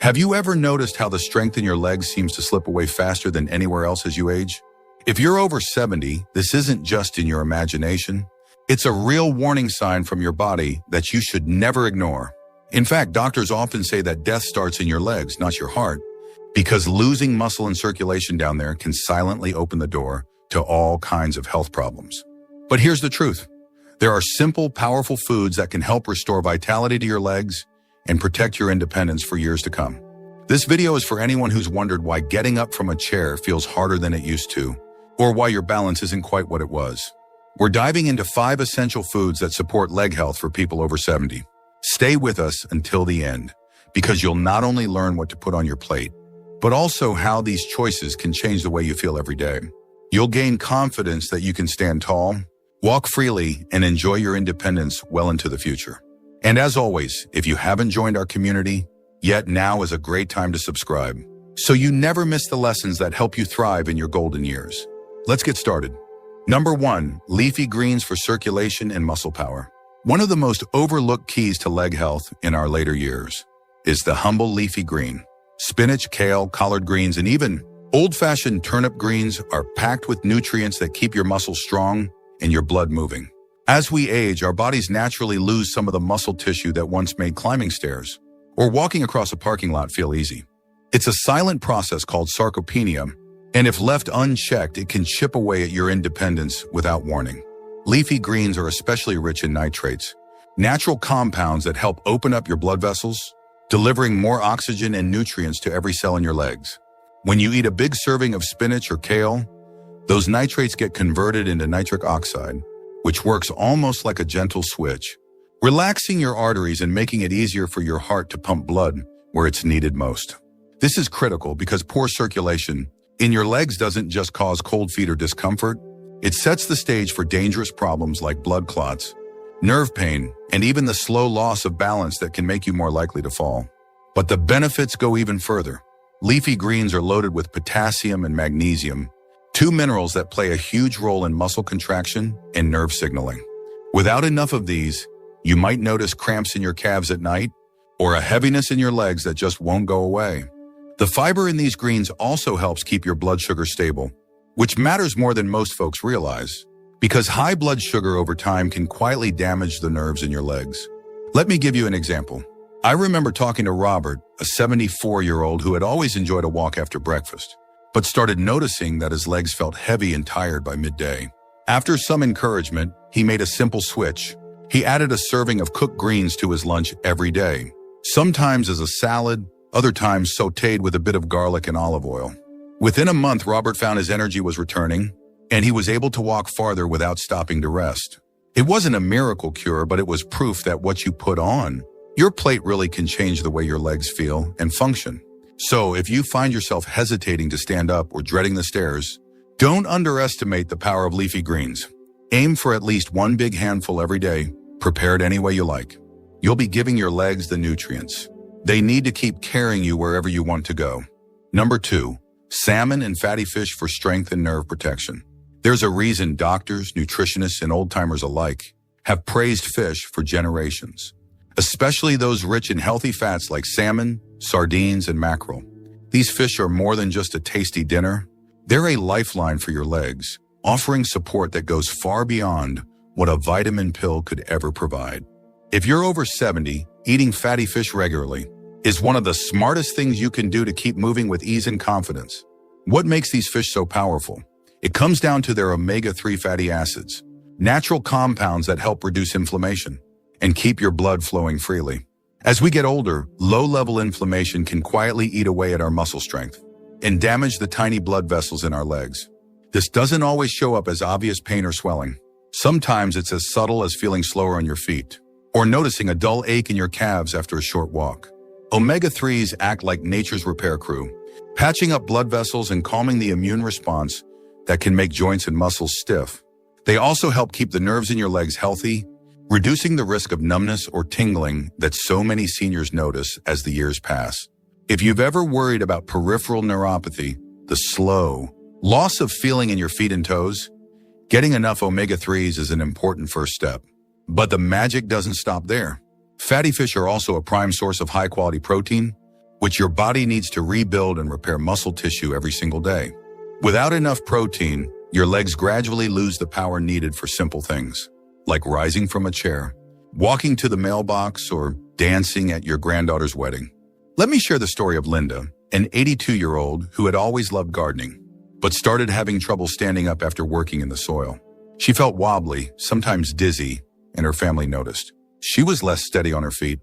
Have you ever noticed how the strength in your legs seems to slip away faster than anywhere else as you age? If you're over 70, this isn't just in your imagination. It's a real warning sign from your body that you should never ignore. In fact, doctors often say that death starts in your legs, not your heart, because losing muscle and circulation down there can silently open the door to all kinds of health problems. But here's the truth. There are simple, powerful foods that can help restore vitality to your legs and protect your independence for years to come. This video is for anyone who's wondered why getting up from a chair feels harder than it used to, or why your balance isn't quite what it was. We're diving into 5 essential foods that support leg health for people over 70. Stay with us until the end, because you'll not only learn what to put on your plate, but also how these choices can change the way you feel every day. You'll gain confidence that you can stand tall, walk freely, and enjoy your independence well into the future. And as always, if you haven't joined our community yet, now is a great time to subscribe, so you never miss the lessons that help you thrive in your golden years. Let's get started. Number 1, leafy greens for circulation and muscle power. One of the most overlooked keys to leg health in our later years is the humble leafy green. Spinach, kale, collard greens, and even old-fashioned turnip greens are packed with nutrients that keep your muscles strong and your blood moving. As we age, our bodies naturally lose some of the muscle tissue that once made climbing stairs or walking across a parking lot feel easy. It's a silent process called sarcopenia, and if left unchecked, it can chip away at your independence without warning. Leafy greens are especially rich in nitrates, natural compounds that help open up your blood vessels, delivering more oxygen and nutrients to every cell in your legs. When you eat a big serving of spinach or kale, those nitrates get converted into nitric oxide, which works almost like a gentle switch, relaxing your arteries and making it easier for your heart to pump blood where it's needed most. This is critical because poor circulation in your legs doesn't just cause cold feet or discomfort, it sets the stage for dangerous problems like blood clots, nerve pain, and even the slow loss of balance that can make you more likely to fall. But the benefits go even further. Leafy greens are loaded with potassium and magnesium, 2 minerals that play a huge role in muscle contraction and nerve signaling. Without enough of these, you might notice cramps in your calves at night or a heaviness in your legs that just won't go away. The fiber in these greens also helps keep your blood sugar stable, which matters more than most folks realize, because high blood sugar over time can quietly damage the nerves in your legs. Let me give you an example. I remember talking to Robert, a 74-year-old who had always enjoyed a walk after breakfast, but started noticing that his legs felt heavy and tired by midday. After some encouragement, he made a simple switch. He added a serving of cooked greens to his lunch every day, sometimes as a salad, other times sautéed with a bit of garlic and olive oil. Within a month, Robert found his energy was returning, and he was able to walk farther without stopping to rest. It wasn't a miracle cure, but it was proof that what you put on your plate really can change the way your legs feel and function. So if you find yourself hesitating to stand up or dreading the stairs, don't underestimate the power of leafy greens. Aim for at least 1 big handful every day, prepared any way you like. You'll be giving your legs the nutrients they need to keep carrying you wherever you want to go. Number 2, salmon and fatty fish for strength and nerve protection. There's a reason doctors, nutritionists, and old-timers alike have praised fish for generations, especially those rich in healthy fats like salmon, sardines, and mackerel. These fish are more than just a tasty dinner. They're a lifeline for your legs, offering support that goes far beyond what a vitamin pill could ever provide. If you're over 70, eating fatty fish regularly is one of the smartest things you can do to keep moving with ease and confidence. What makes these fish so powerful? It comes down to their omega-3 fatty acids, natural compounds that help reduce inflammation and keep your blood flowing freely. As we get older, low-level inflammation can quietly eat away at our muscle strength and damage the tiny blood vessels in our legs. This doesn't always show up as obvious pain or swelling. Sometimes it's as subtle as feeling slower on your feet or noticing a dull ache in your calves after a short walk. Omega-3s act like nature's repair crew, patching up blood vessels and calming the immune response that can make joints and muscles stiff. They also help keep the nerves in your legs healthy, reducing the risk of numbness or tingling that so many seniors notice as the years pass. If you've ever worried about peripheral neuropathy, the slow loss of feeling in your feet and toes, getting enough omega-3s is an important first step. But the magic doesn't stop there. Fatty fish are also a prime source of high-quality protein, which your body needs to rebuild and repair muscle tissue every single day. Without enough protein, your legs gradually lose the power needed for simple things, like rising from a chair, walking to the mailbox, or dancing at your granddaughter's wedding. Let me share the story of Linda, an 82-year-old who had always loved gardening, but started having trouble standing up after working in the soil. She felt wobbly, sometimes dizzy, and her family noticed. She was less steady on her feet.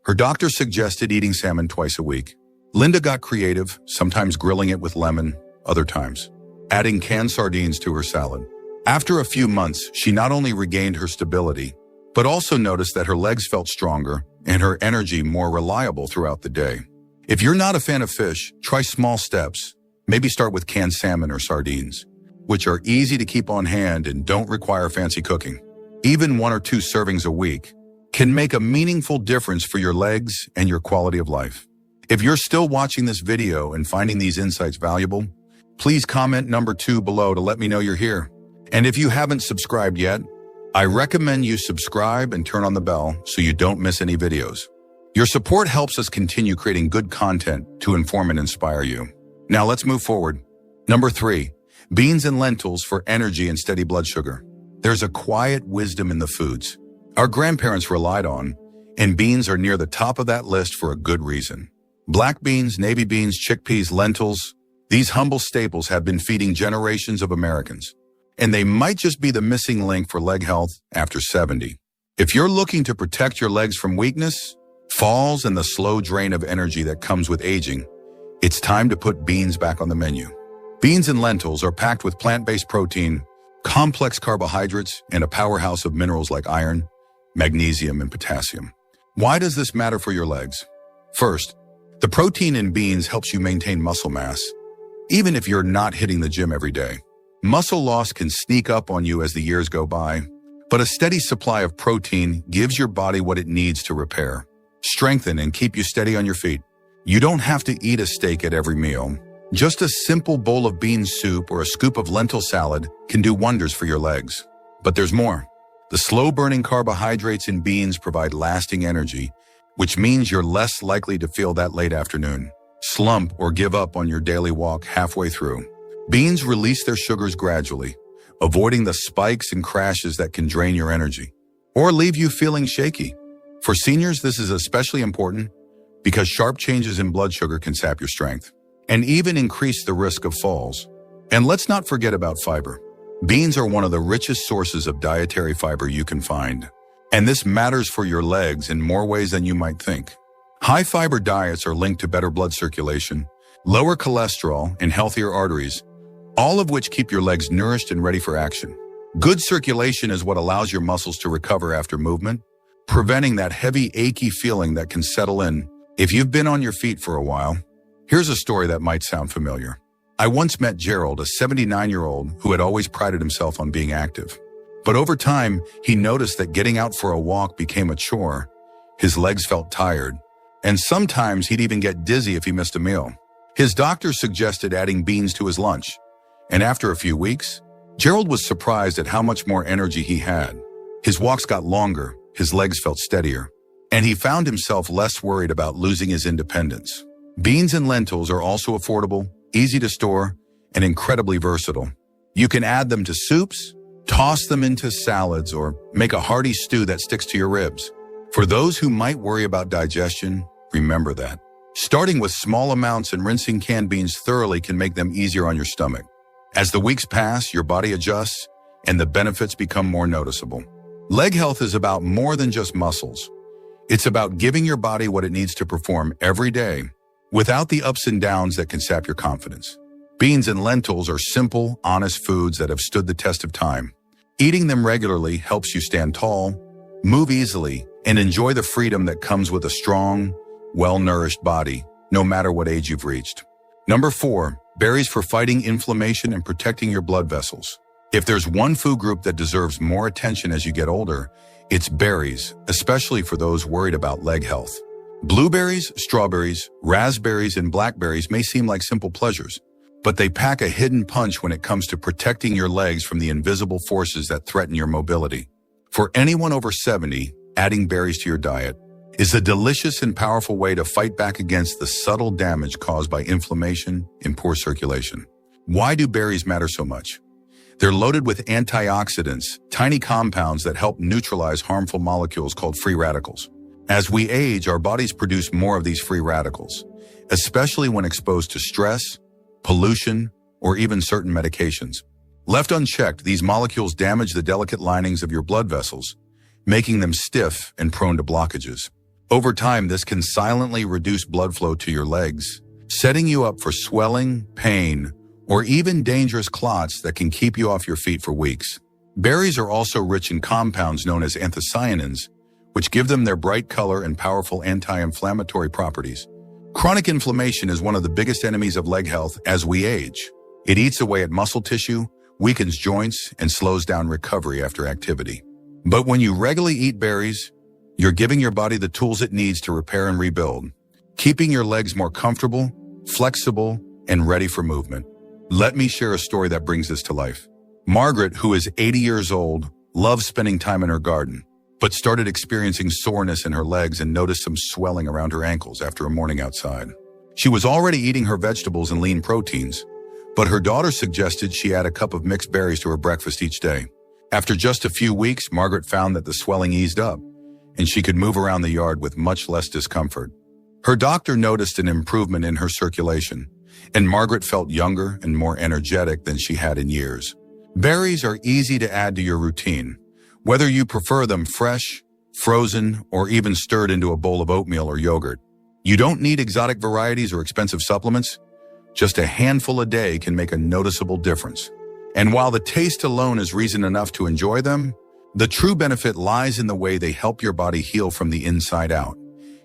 Her doctor suggested eating salmon twice a week. Linda got creative, sometimes grilling it with lemon, other times adding canned sardines to her salad. After a few months, she not only regained her stability, but also noticed that her legs felt stronger and her energy more reliable throughout the day. If you're not a fan of fish, try small steps. Maybe start with canned salmon or sardines, which are easy to keep on hand and don't require fancy cooking. Even 1 or 2 servings a week can make a meaningful difference for your legs and your quality of life. If you're still watching this video and finding these insights valuable, please comment number 2 below to let me know you're here. And if you haven't subscribed yet, I recommend you subscribe and turn on the bell so you don't miss any videos. Your support helps us continue creating good content to inform and inspire you. Now let's move forward. Number 3, beans and lentils for energy and steady blood sugar. There's a quiet wisdom in the foods our grandparents relied on, and beans are near the top of that list for a good reason. Black beans, navy beans, chickpeas, lentils, these humble staples have been feeding generations of Americans, and they might just be the missing link for leg health after 70. If you're looking to protect your legs from weakness, falls, and the slow drain of energy that comes with aging, it's time to put beans back on the menu. Beans and lentils are packed with plant-based protein, complex carbohydrates, and a powerhouse of minerals like iron, magnesium, and potassium. Why does this matter for your legs? First, the protein in beans helps you maintain muscle mass, even if you're not hitting the gym every day. Muscle loss can sneak up on you as the years go by, but a steady supply of protein gives your body what it needs to repair, strengthen, and keep you steady on your feet. You don't have to eat a steak at every meal. Just a simple bowl of bean soup or a scoop of lentil salad can do wonders for your legs. But there's more. The slow-burning carbohydrates in beans provide lasting energy, which means you're less likely to feel that late afternoon slump or give up on your daily walk halfway through. Beans release their sugars gradually, avoiding the spikes and crashes that can drain your energy or leave you feeling shaky. For seniors, this is especially important because sharp changes in blood sugar can sap your strength and even increase the risk of falls. And let's not forget about fiber. Beans are one of the richest sources of dietary fiber you can find, and this matters for your legs in more ways than you might think. High-fiber diets are linked to better blood circulation, lower cholesterol, and healthier arteries, all of which keep your legs nourished and ready for action. Good circulation is what allows your muscles to recover after movement, preventing that heavy, achy feeling that can settle in if you've been on your feet for a while. Here's a story that might sound familiar. I once met Gerald, a 79-year-old who had always prided himself on being active. But over time, he noticed that getting out for a walk became a chore. His legs felt tired, and sometimes he'd even get dizzy if he missed a meal. His doctor suggested adding beans to his lunch, and after a few weeks, Gerald was surprised at how much more energy he had. His walks got longer, his legs felt steadier, and he found himself less worried about losing his independence. Beans and lentils are also affordable, easy to store, and incredibly versatile. You can add them to soups, toss them into salads, or make a hearty stew that sticks to your ribs. For those who might worry about digestion, remember that starting with small amounts and rinsing canned beans thoroughly can make them easier on your stomach. As the weeks pass, your body adjusts, and the benefits become more noticeable. Leg health is about more than just muscles. It's about giving your body what it needs to perform every day, without the ups and downs that can sap your confidence. Beans and lentils are simple, honest foods that have stood the test of time. Eating them regularly helps you stand tall, move easily, and enjoy the freedom that comes with a strong, well-nourished body, no matter what age you've reached. Number 4, berries for fighting inflammation and protecting your blood vessels. If there's one food group that deserves more attention as you get older, it's berries, especially for those worried about leg health. Blueberries, strawberries, raspberries, and blackberries may seem like simple pleasures, but they pack a hidden punch when it comes to protecting your legs from the invisible forces that threaten your mobility. For anyone over 70, adding berries to your diet is a delicious and powerful way to fight back against the subtle damage caused by inflammation and poor circulation. Why do berries matter so much? They're loaded with antioxidants, tiny compounds that help neutralize harmful molecules called free radicals. As we age, our bodies produce more of these free radicals, especially when exposed to stress, pollution, or even certain medications. Left unchecked, these molecules damage the delicate linings of your blood vessels, making them stiff and prone to blockages. Over time, this can silently reduce blood flow to your legs, setting you up for swelling, pain, or even dangerous clots that can keep you off your feet for weeks. Berries are also rich in compounds known as anthocyanins, which give them their bright color and powerful anti-inflammatory properties. Chronic inflammation is one of the biggest enemies of leg health as we age. It eats away at muscle tissue, weakens joints, and slows down recovery after activity. But when you regularly eat berries, you're giving your body the tools it needs to repair and rebuild, keeping your legs more comfortable, flexible, and ready for movement. Let me share a story that brings this to life. Margaret, who is 80 years old, loves spending time in her garden, but started experiencing soreness in her legs and noticed some swelling around her ankles after a morning outside. She was already eating her vegetables and lean proteins, but her daughter suggested she add a cup of mixed berries to her breakfast each day. After just a few weeks, Margaret found that the swelling eased up, and she could move around the yard with much less discomfort. Her doctor noticed an improvement in her circulation, and Margaret felt younger and more energetic than she had in years. Berries are easy to add to your routine, whether you prefer them fresh, frozen, or even stirred into a bowl of oatmeal or yogurt. You don't need exotic varieties or expensive supplements. Just a handful a day can make a noticeable difference. And while the taste alone is reason enough to enjoy them, the true benefit lies in the way they help your body heal from the inside out,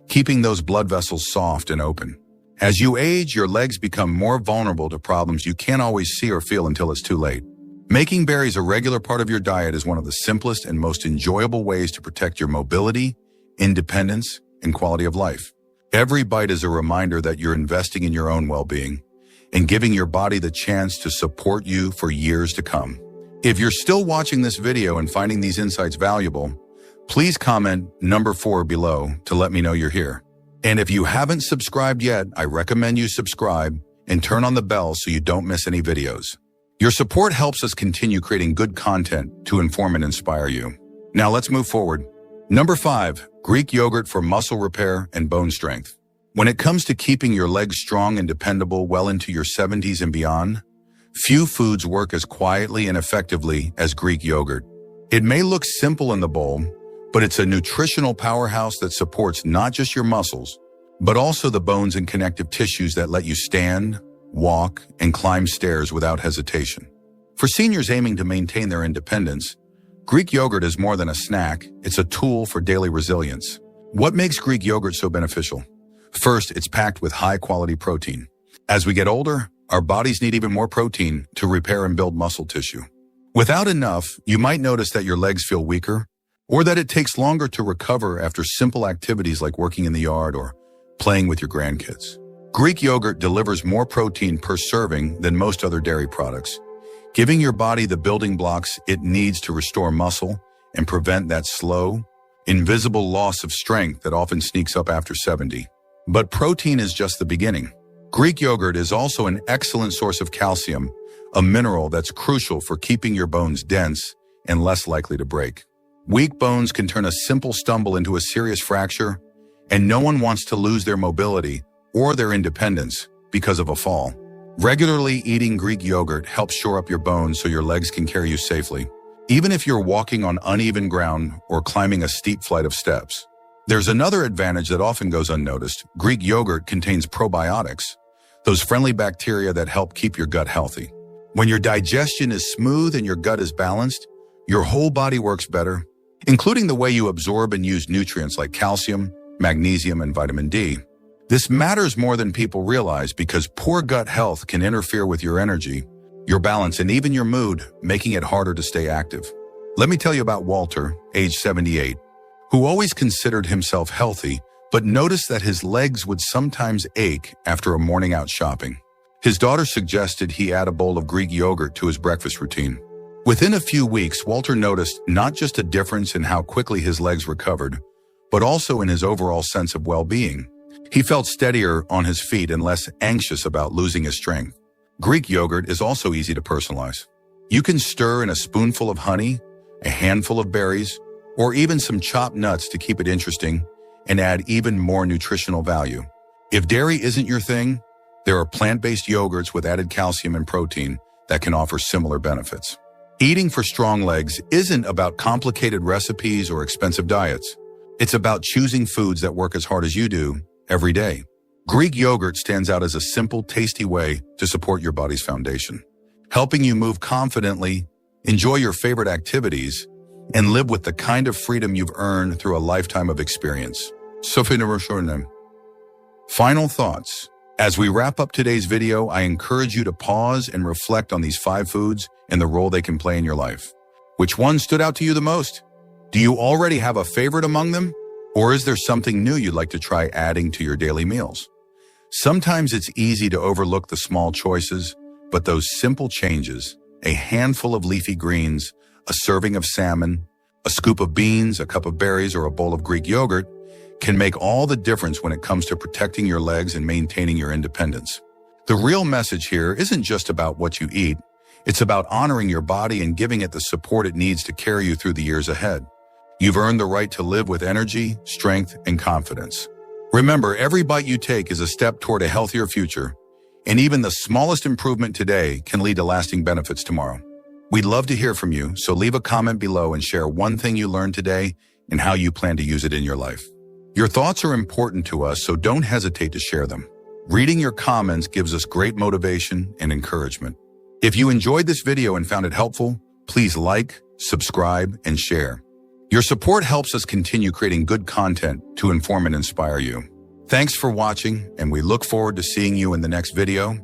keeping those blood vessels soft and open. As you age, your legs become more vulnerable to problems you can't always see or feel until it's too late. Making berries a regular part of your diet is one of the simplest and most enjoyable ways to protect your mobility, independence, and quality of life. Every bite is a reminder that you're investing in your own well-being and giving your body the chance to support you for years to come. If you're still watching this video and finding these insights valuable, please comment number 4 below to let me know you're here. And if you haven't subscribed yet, I recommend you subscribe and turn on the bell so you don't miss any videos. Your support helps us continue creating good content to inform and inspire you. Now let's move forward. Number 5, Greek yogurt for muscle repair and bone strength. When it comes to keeping your legs strong and dependable well into your 70s and beyond, few foods work as quietly and effectively as Greek yogurt. It may look simple in the bowl, but it's a nutritional powerhouse that supports not just your muscles, but also the bones and connective tissues that let you stand, walk, and climb stairs without hesitation. For seniors aiming to maintain their independence, Greek yogurt is more than a snack, it's a tool for daily resilience. What makes Greek yogurt so beneficial? First, it's packed with high-quality protein. As we get older, our bodies need even more protein to repair and build muscle tissue. Without enough, you might notice that your legs feel weaker, or that it takes longer to recover after simple activities like working in the yard or playing with your grandkids. Greek yogurt delivers more protein per serving than most other dairy products, giving your body the building blocks it needs to restore muscle and prevent that slow, invisible loss of strength that often sneaks up after 70. But protein is just the beginning. Greek yogurt is also an excellent source of calcium, a mineral that's crucial for keeping your bones dense and less likely to break. Weak bones can turn a simple stumble into a serious fracture, and no one wants to lose their mobility or their independence because of a fall. Regularly eating Greek yogurt helps shore up your bones so your legs can carry you safely, even if you're walking on uneven ground or climbing a steep flight of steps. There's another advantage that often goes unnoticed. Greek yogurt contains probiotics, those friendly bacteria that help keep your gut healthy. When your digestion is smooth and your gut is balanced, your whole body works better, including the way you absorb and use nutrients like calcium, magnesium, and vitamin D. This matters more than people realize because poor gut health can interfere with your energy, your balance, and even your mood, making it harder to stay active. Let me tell you about Walter, age 78, who always considered himself healthy, but noticed that his legs would sometimes ache after a morning out shopping. His daughter suggested he add a bowl of Greek yogurt to his breakfast routine. Within a few weeks, Walter noticed not just a difference in how quickly his legs recovered, but also in his overall sense of well-being. He felt steadier on his feet and less anxious about losing his strength. Greek yogurt is also easy to personalize. You can stir in a spoonful of honey, a handful of berries, or even some chopped nuts to keep it interesting and add even more nutritional value. If dairy isn't your thing, there are plant-based yogurts with added calcium and protein that can offer similar benefits. Eating for strong legs isn't about complicated recipes or expensive diets. It's about choosing foods that work as hard as you do every day. Greek yogurt stands out as a simple, tasty way to support your body's foundation, helping you move confidently, enjoy your favorite activities, and live with the kind of freedom you've earned through a lifetime of experience. Final thoughts. As we wrap up today's video, I encourage you to pause and reflect on these 5 foods and the role they can play in your life. Which one stood out to you the most? Do you already have a favorite among them? Or is there something new you'd like to try adding to your daily meals? Sometimes it's easy to overlook the small choices, but those simple changes, a handful of leafy greens, a serving of salmon, a scoop of beans, a cup of berries, or a bowl of Greek yogurt, can make all the difference when it comes to protecting your legs and maintaining your independence. The real message here isn't just about what you eat, it's about honoring your body and giving it the support it needs to carry you through the years ahead. You've earned the right to live with energy, strength, and confidence. Remember, every bite you take is a step toward a healthier future, and even the smallest improvement today can lead to lasting benefits tomorrow. We'd love to hear from you, so leave a comment below and share one thing you learned today and how you plan to use it in your life. Your thoughts are important to us, so don't hesitate to share them. Reading your comments gives us great motivation and encouragement. If you enjoyed this video and found it helpful, please like, subscribe, and share. Your support helps us continue creating good content to inform and inspire you. Thanks for watching, and we look forward to seeing you in the next video.